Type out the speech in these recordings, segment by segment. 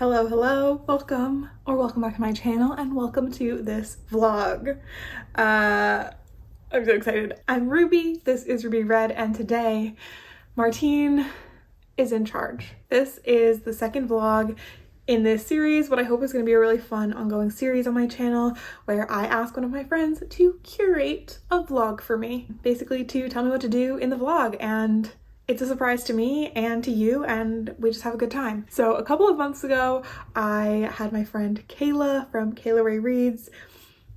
Hello, welcome back to my channel and welcome to this vlog. I'm so excited. I'm Ruby, this is Ruby Red, and today Martine is in charge. This is the second vlog in this series, what I hope is going to be a really fun ongoing series on my channel where I ask one of my friends to curate a vlog for me, basically to tell me what to do in the vlog, and it's a surprise to me and to you, and we just have a good time. So a couple of months ago, I had my friend Kayla from Kayla Ray Reads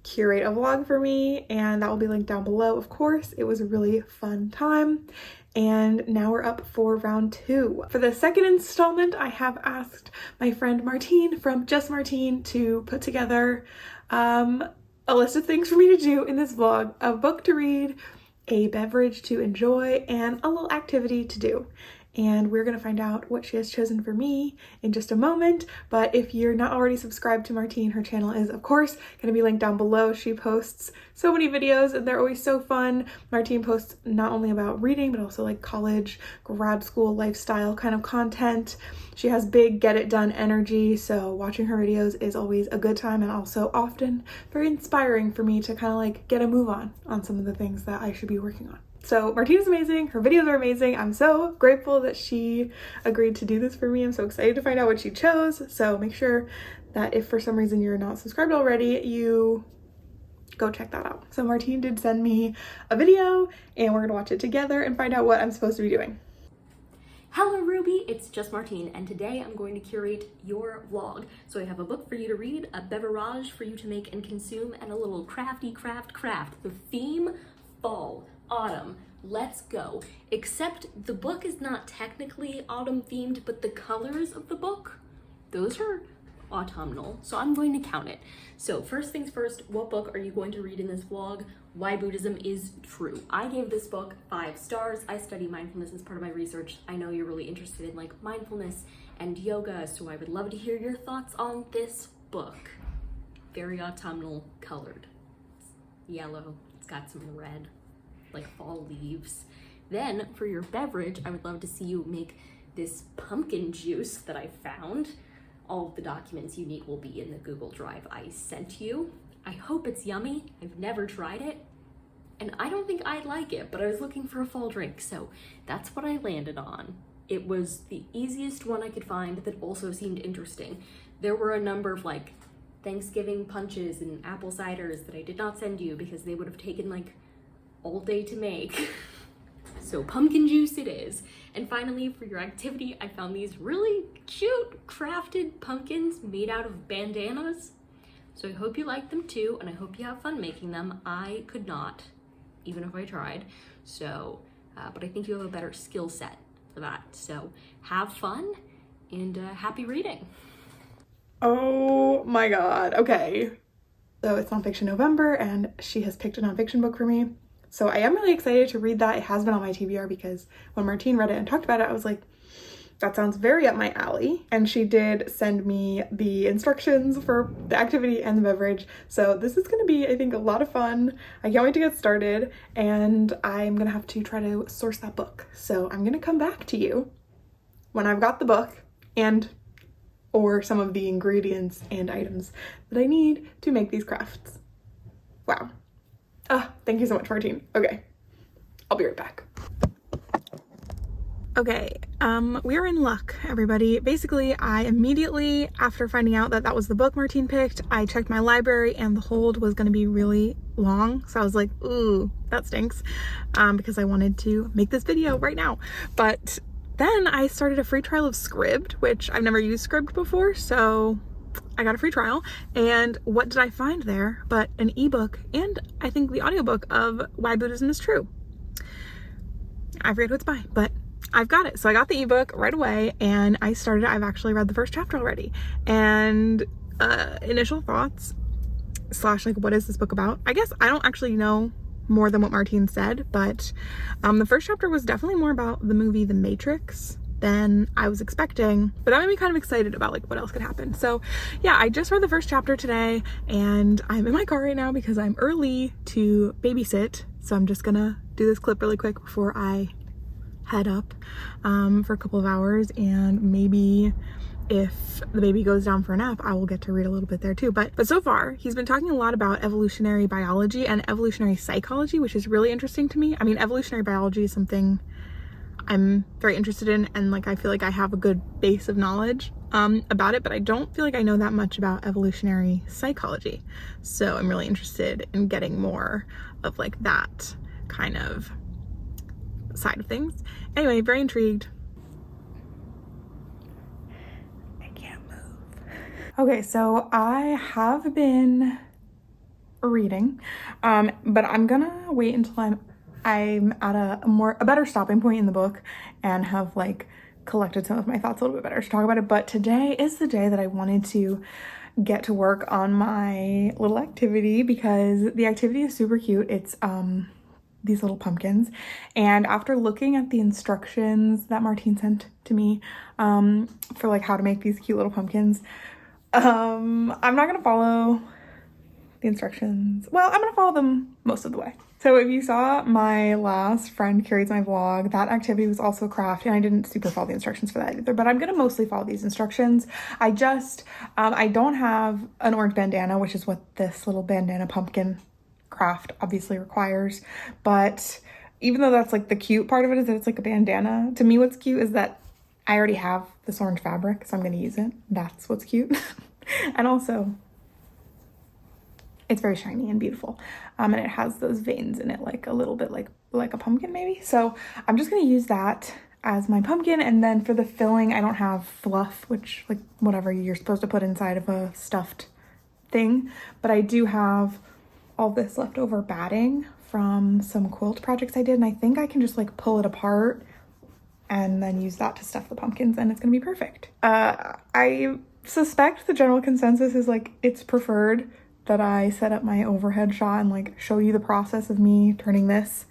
curate a vlog for me, and that will be linked down below, of course. It was a really fun time, and now we're up for round 2. For the second installment, I have asked my friend Martine from Just Martine to put together a list of things for me to do in this vlog: a book to read, a beverage to enjoy, and a little activity to do. And we're gonna find out what she has chosen for me in just a moment. But if you're not already subscribed to Martine, her channel is of course gonna be linked down below. She posts so many videos and they're always so fun. Martine posts not only about reading, but also like college, grad school, lifestyle kind of content. She has big get it done energy, so watching her videos is always a good time and also often very inspiring for me to kind of like get a move on some of the things that I should be working on. So Martine is amazing, her videos are amazing. I'm so grateful that she agreed to do this for me. I'm so excited to find out what she chose. So make sure that if for some reason you're not subscribed already, you go check that out. So Martine did send me a video and we're gonna watch it together and find out what I'm supposed to be doing. Hello Ruby, it's Just Martine, and today I'm going to curate your vlog. So I have a book for you to read, a beverage for you to make and consume, and a little crafty craft. The theme, fall, autumn, let's go. Except the book is not technically autumn themed, but the colors of the book, those are autumnal, so I'm going to count it. So first things first, what book are you going to read in this vlog? Why Buddhism is True. I gave this book 5 stars. I study mindfulness as part of my research. I know you're really interested in like mindfulness and yoga, so I would love to hear your thoughts on this book. Very autumnal colored. It's yellow, it's got some red, like fall leaves. Then for your beverage, I would love to see you make this pumpkin juice that I found. All of the documents you need will be in the Google Drive I sent you. I hope it's yummy. I've never tried it, and I don't think I'd like it, but I was looking for a fall drink, so that's what I landed on. It was the easiest one I could find that also seemed interesting. There were a number of like Thanksgiving punches and apple ciders that I did not send you because they would have taken like all day to make. So pumpkin juice it is. And finally, for your activity, I found these really cute crafted pumpkins made out of bandanas. So I hope you like them too, and I hope you have fun making them. I could not, even if I tried. So, but I think you have a better skill set for that. So have fun and happy reading. Oh my god, okay. So it's Nonfiction November and she has picked a nonfiction book for me. So I am really excited to read that. It has been on my TBR because when Martine read it and talked about it, I was like, that sounds very up my alley. And she did send me the instructions for the activity and the beverage. So this is gonna be, I think, a lot of fun. I can't wait to get started, and I'm gonna have to try to source that book. So I'm gonna come back to you when I've got the book and or some of the ingredients and items that I need to make these crafts. Wow. Thank you so much, Martine. Okay, I'll be right back. Okay, we are in luck, everybody. Basically, I immediately, after finding out that that was the book Martine picked, I checked my library and the hold was gonna be really long. So I was like, ooh, that stinks, because I wanted to make this video right now. But then I started a free trial of Scribd, which I've never used Scribd before, so I got a free trial, and what did I find there but an ebook and I think the audiobook of Why Buddhism is True. I forget who it's by, but I've got it. So I got the ebook right away and I started. I've actually read the first chapter already, and initial thoughts slash like, what is this book about? I guess I don't actually know more than what Martine said, but the first chapter was definitely more about the movie The Matrix than I was expecting, but that made me kind of excited about like what else could happen. So yeah, I just read the first chapter today and I'm in my car right now because I'm early to babysit. So I'm just gonna do this clip really quick before I head up for a couple of hours and maybe if the baby goes down for a nap, I will get to read a little bit there too. But so far, he's been talking a lot about evolutionary biology and evolutionary psychology, which is really interesting to me. I mean, evolutionary biology is something I'm very interested in, and like I feel like I have a good base of knowledge about it, but I don't feel like I know that much about evolutionary psychology. So I'm really interested in getting more of like that kind of side of things. Anyway, very intrigued. Okay, so I have been reading, but I'm gonna wait until I'm at a better stopping point in the book and have like collected some of my thoughts a little bit better to talk about it. But today is the day that I wanted to get to work on my little activity, because the activity is super cute. It's these little pumpkins, and after looking at the instructions that Martine sent to me for like how to make these cute little pumpkins, I'm not gonna follow the instructions. Well, I'm gonna follow them most of the way. So if you saw my last friend curates my vlog, that activity was also a craft, and I didn't super follow the instructions for that either, but I'm gonna mostly follow these instructions. I don't have an orange bandana, which is what this little bandana pumpkin craft obviously requires, but even though that's like the cute part of it is that it's like a bandana, to me what's cute is that I already have this orange fabric, so I'm gonna use it. That's what's cute. And also, it's very shiny and beautiful. And it has those veins in it, like a little bit like a pumpkin maybe. So I'm just gonna use that as my pumpkin. And then for the filling, I don't have fluff, which like whatever you're supposed to put inside of a stuffed thing. But I do have all this leftover batting from some quilt projects I did. And I think I can just like pull it apart and then use that to stuff the pumpkins, and it's gonna be perfect. I suspect the general consensus is like it's preferred that I set up my overhead shot and like show you the process of me turning this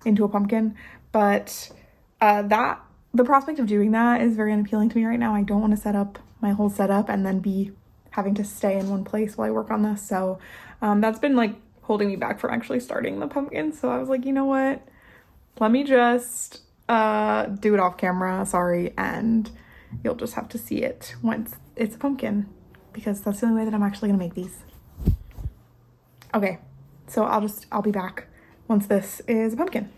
into a pumpkin, but the prospect of doing that is very unappealing to me right now. I don't want to set up my whole setup and then be having to stay in one place while I work on this. So that's been like holding me back from actually starting the pumpkin. So I was like, you know what? Let me just do it off camera, sorry, and you'll just have to see it once it's a pumpkin, because that's the only way that I'm actually gonna make these. Okay, so I'll be back once this is a pumpkin.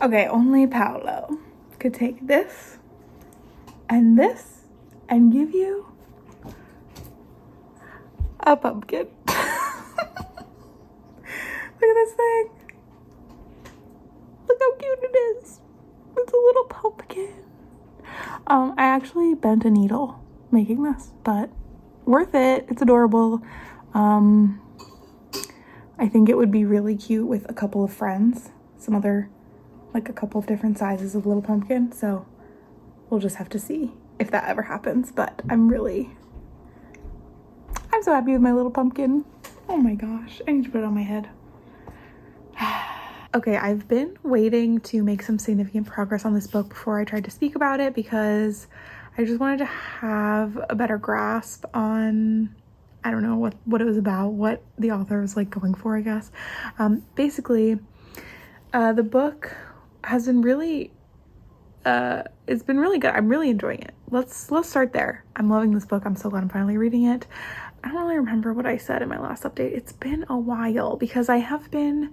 Okay, only Paolo could take this and give you a pumpkin. Look at this thing. Look how cute it is. It's a little pumpkin. I actually bent a needle making this, but worth it. It's adorable. I think it would be really cute with a couple of friends, some other, like a couple of different sizes of little pumpkin. So we'll just have to see if that ever happens, but I'm so happy with my little pumpkin. Oh my gosh, I need to put it on my head. Okay, I've been waiting to make some significant progress on this book before I tried to speak about it, because I just wanted to have a better grasp on, I don't know, what it was about, what the author was like going for, I guess. Basically, the book has been really, it's been really good. I'm really enjoying it. Let's start there. I'm loving this book. I'm so glad I'm finally reading it. I don't really remember what I said in my last update. It's been a while, because I have been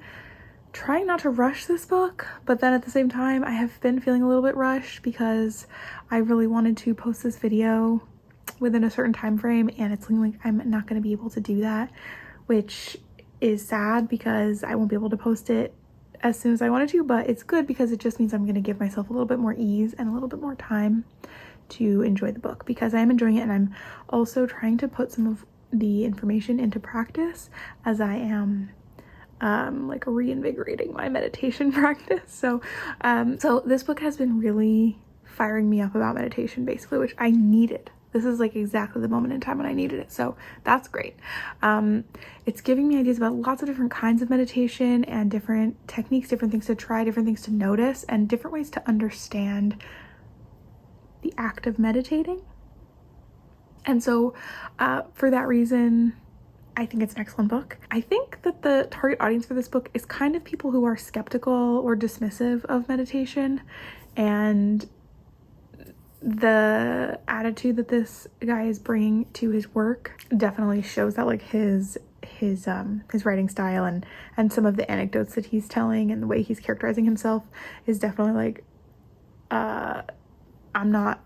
trying not to rush this book, but then at the same time I have been feeling a little bit rushed because I really wanted to post this video within a certain time frame, and it's looking like I'm not going to be able to do that, which is sad because I won't be able to post it as soon as I wanted to, but it's good because it just means I'm going to give myself a little bit more ease and a little bit more time to enjoy the book, because I am enjoying it, and I'm also trying to put some of the information into practice as I am like reinvigorating my meditation practice. So this book has been really firing me up about meditation, basically, which I needed. This is like exactly the moment in time when I needed it. So that's great. It's giving me ideas about lots of different kinds of meditation and different techniques, different things to try, different things to notice, and different ways to understand the act of meditating. And so for that reason, I think it's an excellent book. I think that the target audience for this book is kind of people who are skeptical or dismissive of meditation, and the attitude that this guy is bringing to his work definitely shows that like his writing style and some of the anecdotes that he's telling and the way he's characterizing himself is definitely like I'm not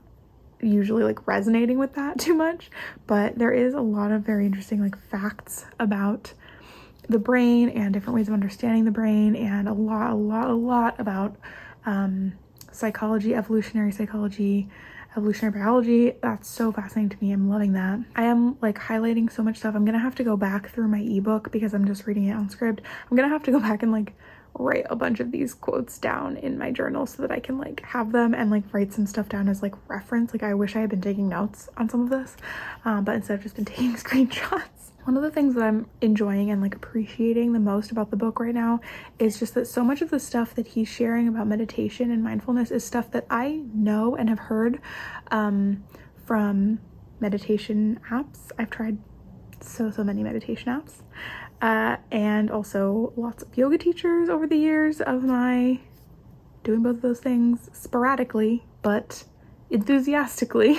usually like resonating with that too much, but there is a lot of very interesting like facts about the brain and different ways of understanding the brain, and a lot about psychology, evolutionary biology. That's so fascinating to me. I'm loving that. I am like highlighting so much stuff. I'm gonna have to go back through my ebook because I'm just reading it on script. I'm gonna have to go back and like write a bunch of these quotes down in my journal so that I can like have them and like write some stuff down as like reference. Like I wish I had been taking notes on some of this, but instead I've just been taking screenshots. One of the things that I'm enjoying and like appreciating the most about the book right now is just that so much of the stuff that he's sharing about meditation and mindfulness is stuff that I know and have heard from meditation apps. I've tried so many meditation apps, and also lots of yoga teachers over the years of my doing both of those things sporadically but enthusiastically.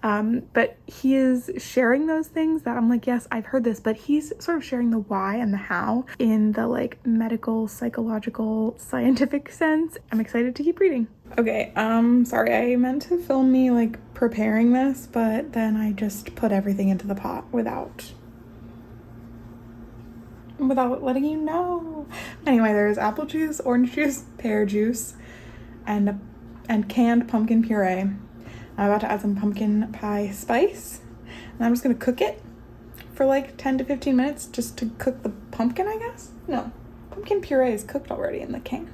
But he is sharing those things that I'm like, yes, I've heard this, but he's sort of sharing the why and the how in the like medical, psychological, scientific sense. I'm excited to keep reading. Okay, sorry, I meant to film me like preparing this, but then I just put everything into the pot without letting you know. Anyway, there's apple juice, orange juice, pear juice, and canned pumpkin puree. I'm about to add some pumpkin pie spice, and I'm just gonna cook it for like 10 to 15 minutes just to cook the pumpkin, I guess? No, pumpkin puree is cooked already in the can,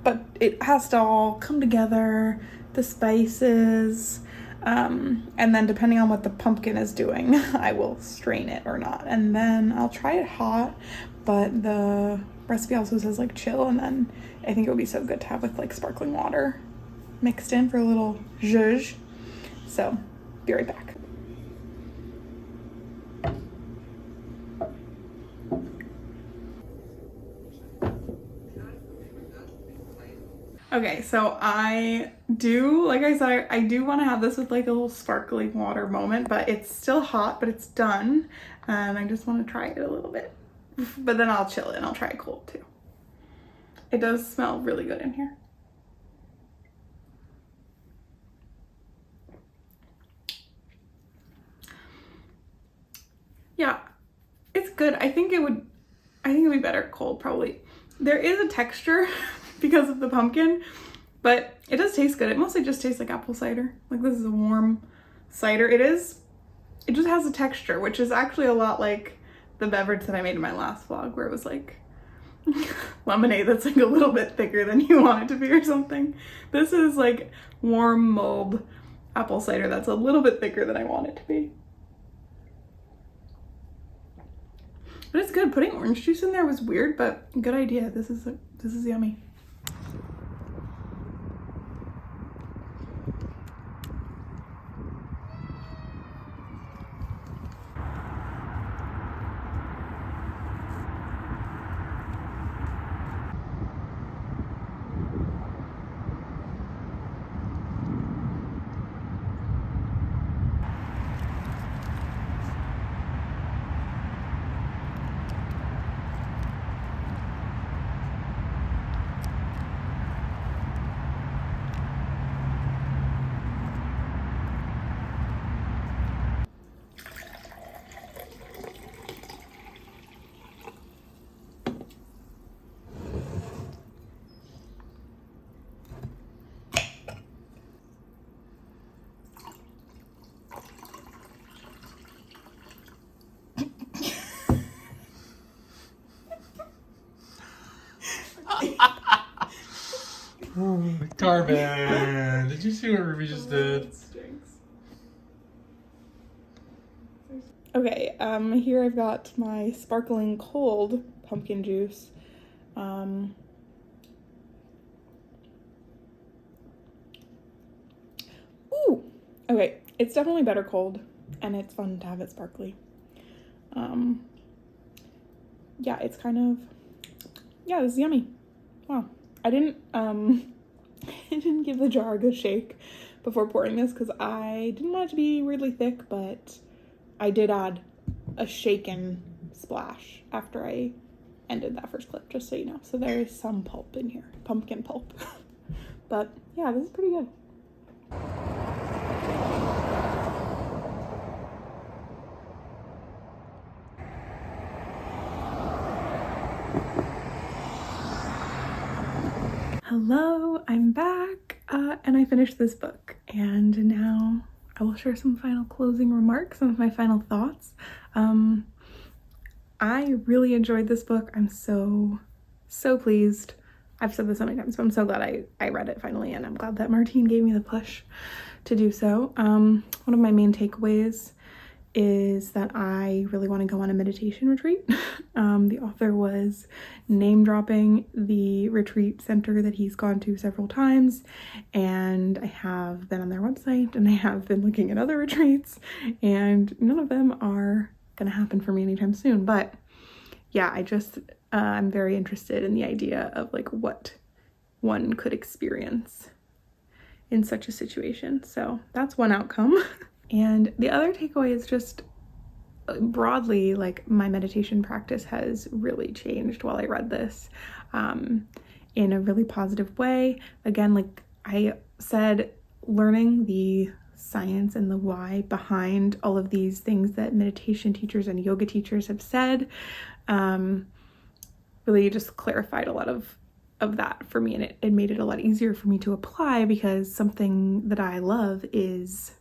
but it has to all come together, the spices, and then depending on what the pumpkin is doing, I will strain it or not, and then I'll try it hot, but the recipe also says like chill, and then I think it would be so good to have with like sparkling water mixed in for a little zhuzh. So, be right back. Okay, so I do, like I said, I do want to have this with like a little sparkling water moment, but it's still hot, but it's done. And I just want to try it a little bit. But then I'll chill it and I'll try it cold too. It does smell really good in here. Yeah, it's good. I think it'd be better cold probably. There is a texture because of the pumpkin, but it does taste good. It mostly just tastes like apple cider. Like this is a warm cider. It just has a texture, which is actually a lot like the beverage that I made in my last vlog where it was like lemonade that's like a little bit thicker than you want it to be or something. This is like warm mulled apple cider that's a little bit thicker than I want it to be. But it's good. Putting orange juice in there was weird, but good idea. This is yummy. Carbon! Did you see what Ruby just did? Okay, here I've got my sparkling cold pumpkin juice. Ooh, okay, it's definitely better cold, and it's fun to have it sparkly. Yeah, it's kind of, yeah, this is yummy. Wow, I didn't give the jar a good shake before pouring this because I didn't want it to be weirdly thick, but I did add a shaken splash after I ended that first clip, just so you know. So there is some pulp in here, pumpkin pulp. But yeah, this is pretty good. Hello, I'm back, and I finished this book, and now I will share some final closing remarks, some of my final thoughts. I really enjoyed this book. I'm so pleased. I've said this so many times, but I'm so glad I read it finally, and I'm glad that Martine gave me the push to do so. One of my main takeaways is that I really want to go on a meditation retreat. The author was name dropping the retreat center that he's gone to several times, and I have been on their website and I have been looking at other retreats, and none of them are gonna happen for me anytime soon. But yeah, I'm very interested in the idea of like what one could experience in such a situation. So that's one outcome. And the other takeaway is just broadly, like, my meditation practice has really changed while I read this, in a really positive way. Again, like I said, learning the science and the why behind all of these things that meditation teachers and yoga teachers have said, really just clarified a lot of that for me, and it made it a lot easier for me to apply, because something that I love is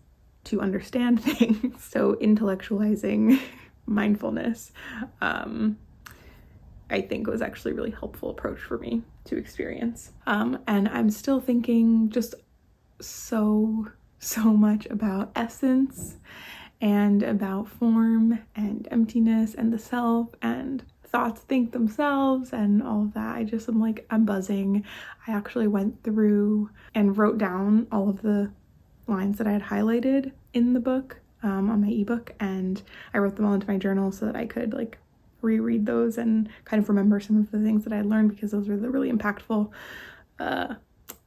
to understand things. So intellectualizing mindfulness, I think was actually a really helpful approach for me to experience. And I'm still thinking just so much about essence and about form and emptiness and the self, and thoughts think themselves and all of that. I'm buzzing. I actually went through and wrote down all of the lines that I had highlighted in the book, on my ebook, and I wrote them all into my journal so that I could like reread those and kind of remember some of the things that I had learned, because those were the really impactful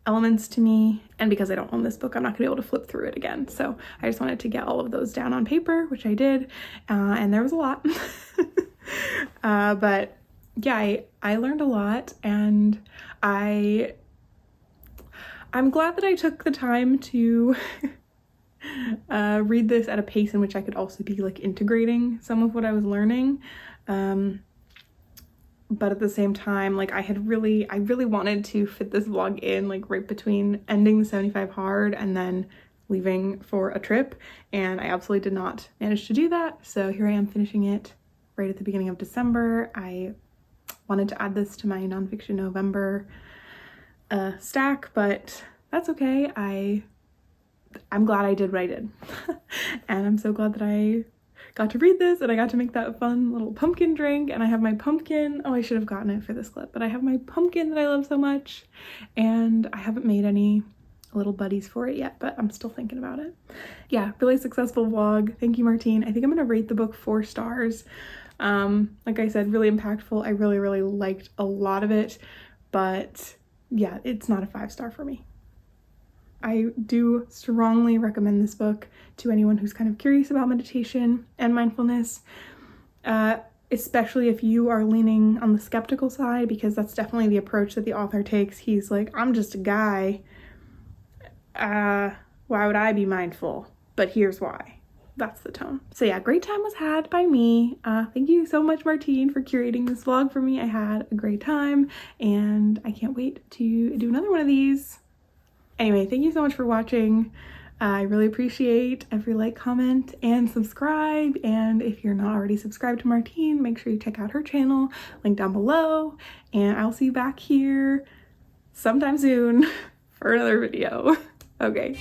elements to me. And because I don't own this book, I'm not gonna be able to flip through it again. So I just wanted to get all of those down on paper, which I did, and there was a lot. But yeah, I learned a lot, and I'm glad that I took the time to read this at a pace in which I could also be like integrating some of what I was learning. But at the same time, like I really wanted to fit this vlog in like right between ending the 75 hard and then leaving for a trip, and I absolutely did not manage to do that. So here I am finishing it right at the beginning of December. I wanted to add this to my nonfiction November stack, but that's okay. I'm glad I did what I did. And I'm so glad that I got to read this and I got to make that fun little pumpkin drink. And I have my pumpkin. Oh, I should have gotten it for this clip, but I have my pumpkin that I love so much, and I haven't made any little buddies for it yet, but I'm still thinking about it. Yeah, really successful vlog. Thank you, Martine. I think I'm gonna rate the book 4 stars. Like I said, really impactful. I really liked a lot of it, but yeah, it's not a 5-star for me. I do strongly recommend this book to anyone who's kind of curious about meditation and mindfulness, especially if you are leaning on the skeptical side, because that's definitely the approach that the author takes. He's like, I'm just a guy. Why would I be mindful? But here's why. That's the tone. So yeah, great time was had by me. Thank you so much, Martine, for curating this vlog for me. I had a great time, and I can't wait to do another one of these. Anyway, thank you so much for watching. I really appreciate every like, comment, and subscribe. And if you're not already subscribed to Martine, make sure you check out her channel, link down below. And I'll see you back here sometime soon for another video. Okay.